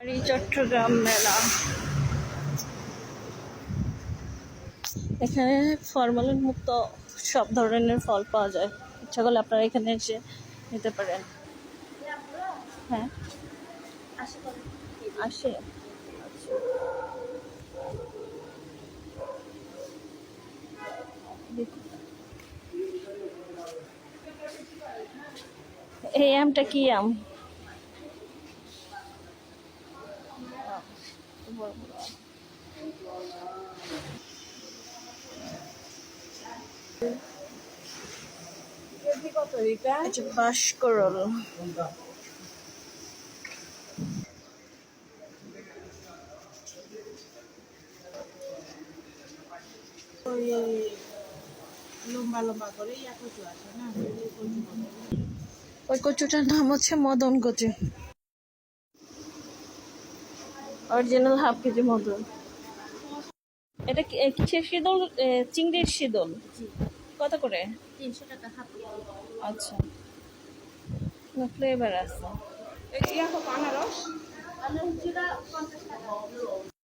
এই চট্টগ্রাম মেলা, এখানে ফরমালিন মুক্ত সব ধরনের ফল পাওয়া যায়। ইচ্ছা করলে আপনারা এখানে এসে নিতে পারেন। হ্যাঁ, আসে। আচ্ছা, দেখুন এই আমটা কি আম? বড় বড় আম। এটা বাঁশকরল। লম্বা লম্বা করে কচু আছে না, ওই কচু বলে। ওই কচুটার নাম হচ্ছে মদন কচু, অরিজিনাল হাফ কেজি মদন। এটা কিসের শীতল? চিংড়ির শীতল। জি, কত করে? 300 টাকা হাফ কেজি। আচ্ছা, ফ্লেভার আছে। আনারস, আনারস যেটা 50 টাকা।